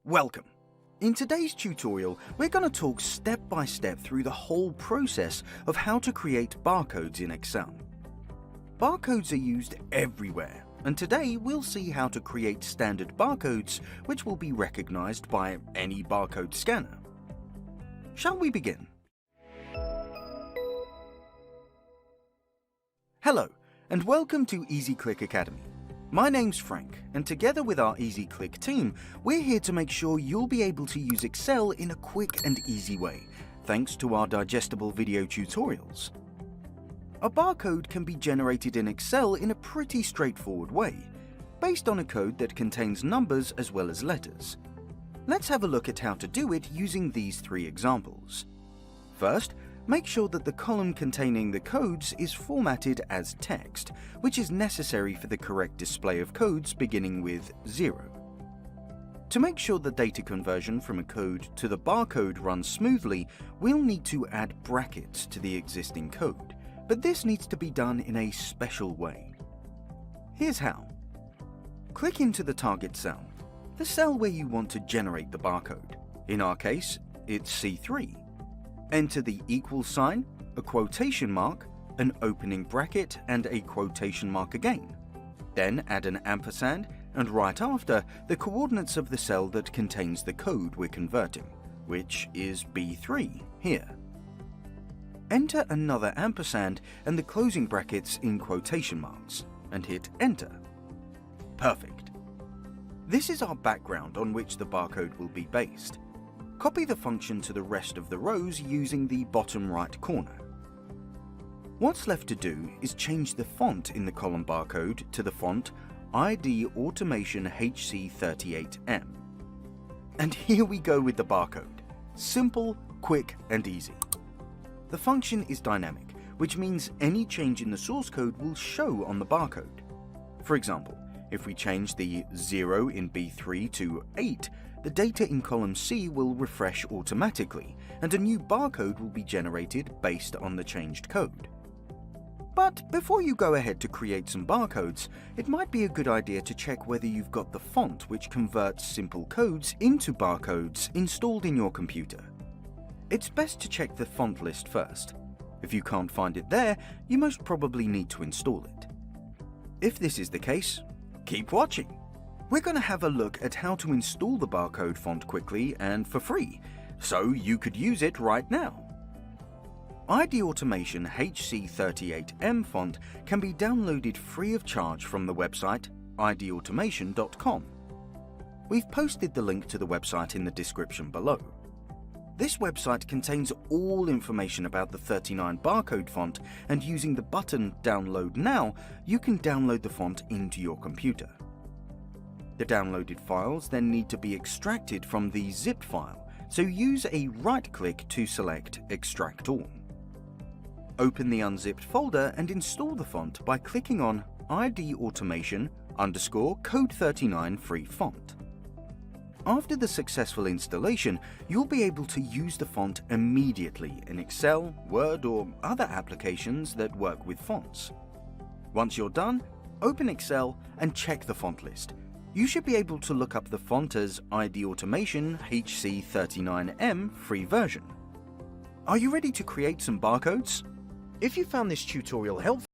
Welcome! In today's tutorial, we're going to talk step by step through the whole process of how to create barcodes in Excel. Barcodes are used everywhere, and today we'll see how to create standard barcodes which will be recognized by any barcode scanner. Shall we begin? Hello, and welcome to EasyClick Academy. My name's Frank, and together with our EasyClick team, we're here to make sure you'll be able to use Excel in a quick and easy way, thanks to our digestible video tutorials. A barcode can be generated in Excel in a pretty straightforward way, based on a code that contains numbers as well as letters. Let's have a look at how to do it using these three examples. First, make sure that the column containing the codes is formatted as text, which is necessary for the correct display of codes beginning with 0. To make sure the data conversion from a code to the barcode runs smoothly, we'll need to add brackets to the existing code, but this needs to be done in a special way. Here's how. Click into the target cell, the cell where you want to generate the barcode. In our case, it's C3. Enter the equal sign, a quotation mark, an opening bracket, and a quotation mark again. Then add an ampersand, and right after, the coordinates of the cell that contains the code we're converting, which is B3 here. Enter another ampersand and the closing brackets in quotation marks, and hit Enter. Perfect. This is our background on which the barcode will be based. Copy the function to the rest of the rows using the bottom right corner. What's left to do is change the font in the column barcode to the font ID Automation HC38M. And here we go with the barcode. Simple, quick, and easy. The function is dynamic, which means any change in the source code will show on the barcode. For example, if we change the 0 in B3 to 8, the data in column C will refresh automatically, and a new barcode will be generated based on the changed code. But before you go ahead to create some barcodes, it might be a good idea to check whether you've got the font which converts simple codes into barcodes installed in your computer. It's best to check the font list first. If you can't find it there, you most probably need to install it. If this is the case, keep watching. We're going to have a look at how to install the barcode font quickly and for free, so you could use it right now. ID Automation HC38M font can be downloaded free of charge from the website idautomation.com. We've posted the link to the website in the description below. This website contains all information about the 39 barcode font, and using the button Download Now, you can download the font into your computer. The downloaded files then need to be extracted from the zip file, so use a right-click to select Extract All. Open the unzipped folder and install the font by clicking on ID Automation _Code39 Free Font. After the successful installation, you'll be able to use the font immediately in Excel, Word, or other applications that work with fonts. Once you're done, open Excel and check the font list. You should be able to look up the font as ID Automation HC39M free version. Are you ready to create some barcodes? If you found this tutorial helpful,